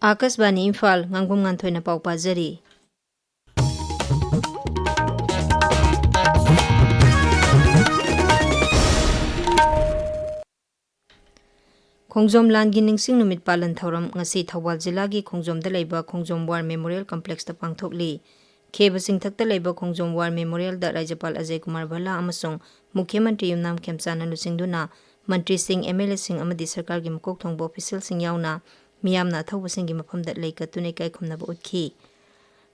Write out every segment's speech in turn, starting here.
Akashvani Imphal ngangbam nganthoi na pau pajari Khongjom Langi Ningsing Numit Palan Thauram ngasi Thawal Jila gi Khongjom da leiba Khongjom War Memorial Complex ta pangthokli Kheba Singthak ta leiba Khongjom War Memorial da Rajapal Ajay Kumar Bhala amasong Mukhyamantri Yumnam Khemchana lusingduna Mantri Singh MLA Singh amadi Sarkar gi mukok thongbo official Singh yauna miyamna thawba Singh gi mafam da leika tunai kai khumnaba utki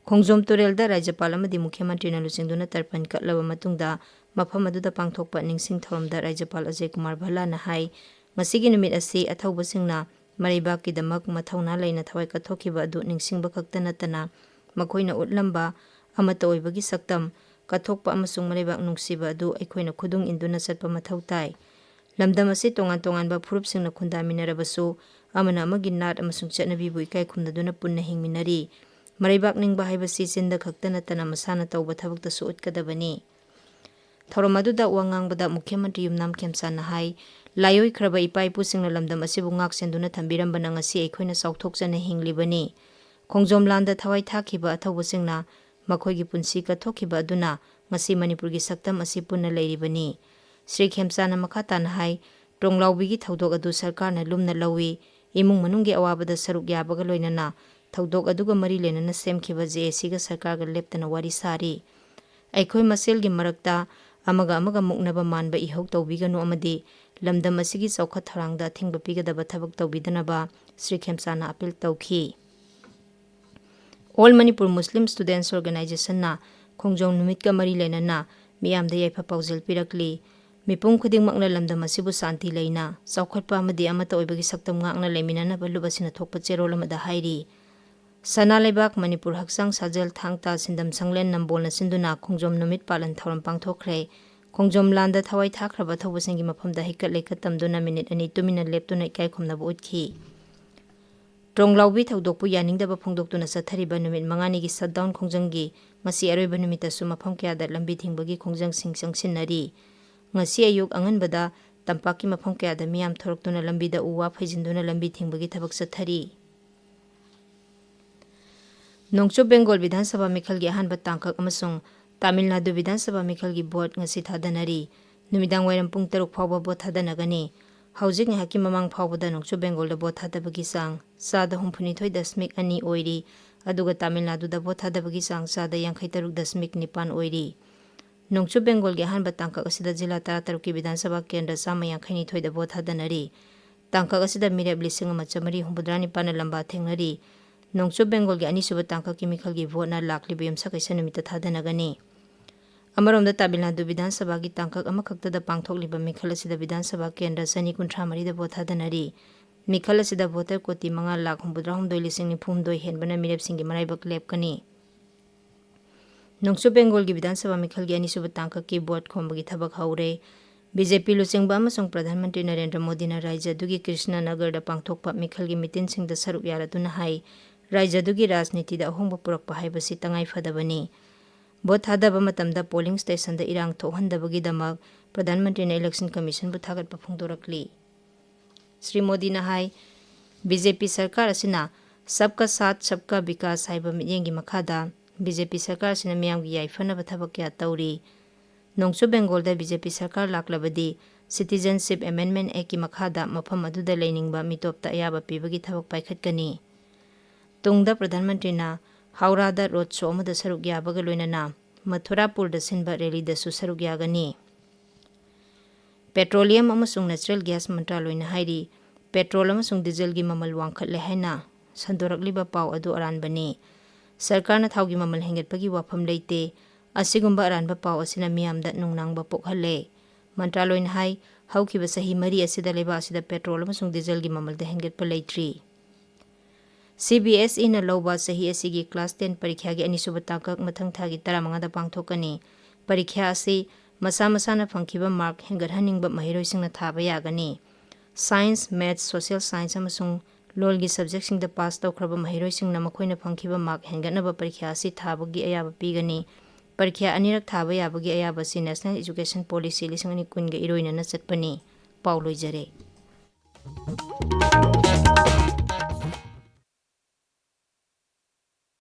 Khongjom Turel da Rajapal amadi Mukhyamantri na lusingduna tarpan katlaba matungda mafam aduda pangthokpa ningsing thawram da Rajapal Ajay Kumar Bhala na hai Masigi numit asi athauba singna maribak ki damak mathauna leina thawai kathokiba adu ningsingba khakta natana makoina utlamba amata oibagi saktam kathokpa amasung maribak nungsiba adu aikoina khudung induna satpa mathau tai lamdam asi tongan tongan ba phurup singna khunda minarabasu amana amagi nat amasung chatnabi bu ikai khumnaduna punna hingminari maribak ningba haibasi sinda khakta natana masana tauba thabakta su utkadabani Thauramadu wangangbada Mukhyamantri Yumnam Khemchana hai Layoi khraba ipai pu singna lamdam asibu ngak senduna thambiram bana ngasi aikoina sauthokjana hinglibani Khongjom landa thawai thakhiba athauba singna makhoigi punsi ka thokhiba aduna ngasi Manipur gi saktam asi punna leiribani Sri Khemchana makhatana hai tronglawbi gi thaudok adu sarkar na lumna lawi imung manunggi awabada saruk yabaga loinana thaudok aduga mari lenana semkhiba JSC ga sarkar ga leptana wari sari Aikhoi masel gi marakta amaga muknaba manba ihok tawbiganu amadi lamdam asigi chawkhat tharangda thingba pigadaba thabak tawbidanaba Sri Khemchana appeal tawkhi All Manipur Muslim Students Organization na Khongjom numit ka mari lenana miyamda yaifa paujel pirakli mipum khudingmakna lamdam asibu santi leina chawkhatpa amadi amata oibagi saktam ngakna leminana balubasina thokpa cherol amada hairi Sana Leibak Manipur Haksang Sajal Thangta Sindam Sanglen Nambolna Sinduna Khongjom Numit Palan Thauram Pangthokre Khongjom Landa Thawai Thakraba Thawbasingi Mafamda Hikat Leikat Tamduna Minute ani tumina leptuna ikai khumnaba utki Tronglawbi Thaudokpu yaningdaba phongdoktuna sathariba numit mangani gi shutdown khongjanggi ngasi aroiba numitasu mafam kyada lambi thingbagi khongjang sing sangsinnari ngasi ayuk anganbada tampaki mafam kyada miyam thoroktuna lambida uwa phaijinduna lambi thingbagi thabak sathari Nongcho Bengal Vidhan Sabha Mikhal gi ahanba tangkak amasung Tamil Nadu Vidhan Sabha Mikhal gi vote ngasi thadanari numidang wairam pung 3 phawba vote thadanagani haujik ngahaki mamang phawbada Nongcho Bengal da vote thadabagi sang sada 63.2 oiri aduga Tamil Nadu da vote thadabagi sang sada 53.9 oiri Nongcho Bengal gi ahanba tangkak asida jila 13 ki Vidhan Sabha Kendra 152 da vote thadanari tangkak asida mirep lising amachamari humbudrani pana lamba thengnari Nongcho Bengal gi anisuba tangka chemical gi vote na lakli bem sakaisa numita thadanagani Amaromda Tamil Nadu Vidhan Sabha gi tangka amakhakta da pangthokliba mikhal asida Vidhan Sabha kendra sani kuntramari da vote thadanari mikhal asida voter koti 5,63,992 henbana mirep singi maraibak lepkani Nongcho Bengal gi Vidhan Sabha mikhal gi anisuba tangka ki vote khombagi thabak haure BJP lusingba amasung Pradhan Mantri Narendra Modi na Raija dugi Krishna Nagar da pangthokpa mikhal gi mitin singda saruk yaraduna hai Raija dugi Rajniti da ahongba purakpa haibasi tangai fadabani. Vote thadaba matamda polling station da irang thohandabagi damak Pradhan Mantri na Election Commission bu thagatpa phongdorakli. Sri Modi na hai BJP sarkar asina sabka saath sabka vikas haiba mityengi makhada BJP sarkar asina miyamgi yaifanaba thabak kya tauri. Nongcho Bengal da BJP sarkar laklabadi Citizenship Amendment Act ki makhada mafam aduda leiningba mitopta ayaba pibagi thabak paikhatkani. Tungda Pradhan Mantri na Howrah da road show amada saruk yabaga loinana Mathurapur da sinba rally da su saruk yagani. Petroleum amasung natural gas mantraloy na hairi petrol amasung diesel gi mamal wangkhatle haina sandorakliba paw adu aranbani. Sarkar na thawgi mamal hengetpagi wafam leite asigumba aranba paw asina miyamda nungnangba pokhalle. Mantraloy na hai hawkiba sahi mari asida leba asida petrol amasung diesel gi mamal da hengetpa leitri. CBSE na lawba sahi asigi class 10 parikya gi anisuba tangkak mathang thagi 15 da pangthokani parikya asi masa na phangkiba mark hengathaningba mahiroisingna thaba yagani science maths social science amasung lol gi subject sing da pass tawkhraba mahiroisingna makoina phangkiba mark hengatnaba parikya asi thabagi ayaba pigani parikya anirak thaba yabagi ayaba si national education policy 2020 ga iroina na chatpani pauloi jare